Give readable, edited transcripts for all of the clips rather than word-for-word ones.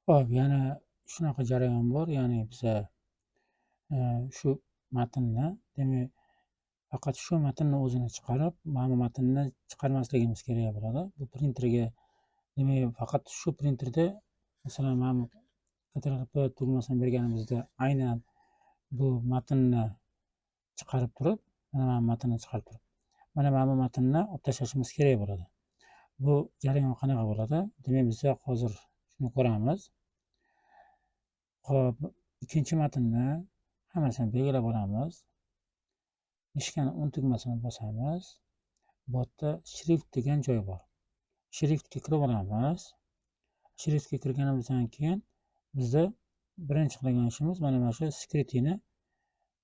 Hop, yana shunaqa jarayon bor. Ya'ni biza shu matnni, demak, faqat shu matnni o'zini chiqarib, mana bu matnni chiqarmasligimiz kerak bo'ladi. Bu printerga, demak, faqat shu printerda, masalan, mana bu Ctrl+P tugmasini berganimizda aynan bu matnni chiqarib turib, mana bu matnni chiqarib turib, mana bu matnni olib tashlashimiz kerak bo'ladi. Bu jarayon qanaqa bo'ladi? Demak, biz hozir shuni ko'ramiz. Xo'p, ikkinchi matnni hammasini belgilab olamiz. Mishkani o'ng tugmasini bosamiz. Bu yerda shrift degan joy bor. Shriftga kirib olamiz. Shriftga kirganimizdan keyin bizda birinchi qilgan ishimiz mana shu skritini,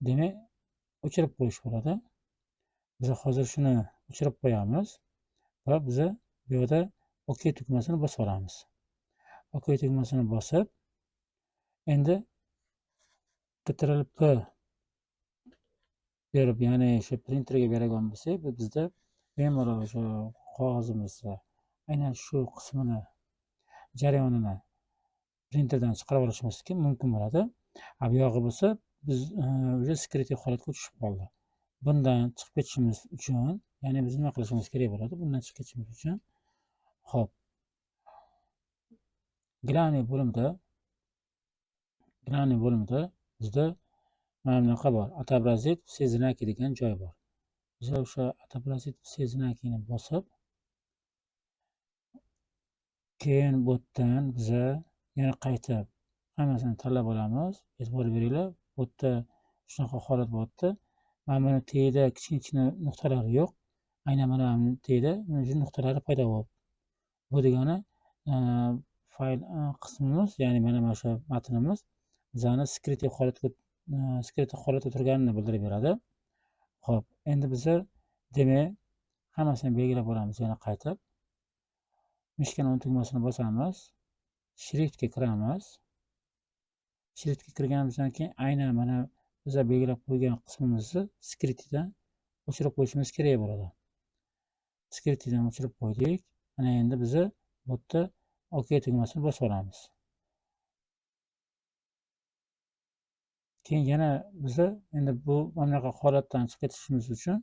demak, o'chirib qo'yish bo'ladi. Biz hozir shuni o'chirib qo'yamiz va biz bu yerda OK tugmasini bosib olamiz. OK tugmasini bosib, endi Ctrl+P berib, ya'ni shu printerga beradigan bo'lsak, bizda bemalol shu qog'ozimizni aynan shu qismini, jarayonini printerdan chiqarib olishimiz mumkin bo'ladi. Bu yog'i bo'lsa, biz уже sekretniy holatga tushib qoldi. Bundan chiqib ketishimiz uchun, ya'ni biz nima qilishimiz kerak bo'ladi? Bundan chiqib ketishimiz uchun, xo'p, главный bo'limda bizda mana bunaqa bor. Отобразить все знаки degan joy bor. Biz o'sha отобразить все знакini bosib, keyin bu yerdan biz yana qaytib hammasini tanlab olamiz. E'tibor beringlar, bu yerda shunaqa holat bo'lyapti. Mana buni tagida kichkina nuqtalari yo'q. Aynan mana bu tagida shu nuqtalari paydo bo'ldi. Bu degani fayl qismimiz, ya'ni mana shu matnimiz bizani sekretniy holatda turganini bildirib beradi. Xo'p, endi biz demak hammasini belgilab olamiz. Yana qaytib mishkani o'ng tugmasini bosamiz. Shriftga kiramiz. Shriftga kirganimizdan keyin aynan mana biz belgilab qo'ygan qismimizni skritdan o'chirib qo'yishimiz kerak bo'ladi. Skritdan o'chirib qo'ydik. Mana endi biz bu yerda OK tugmasini bosib olamiz. Keyin yana biz endi bu bunaqa holatdan chiqib ketishimiz uchun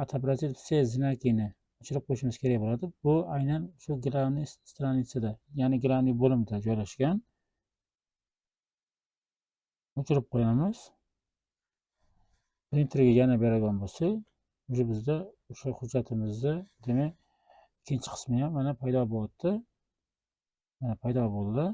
отобразить все знакini o'chirib qo'yishimiz kerak bo'ladi. Bu aynan shu главный stranitsada, ya'ni главный bo'limda joylashgan. O'chirib qo'yamiz. Printerga yana beradigan bo'lsak, уже bizda o'sha hujjatimizni, demak, ikkinchi qismi ham mana paydo bo'lyapti. Mana paydo bo'ldi.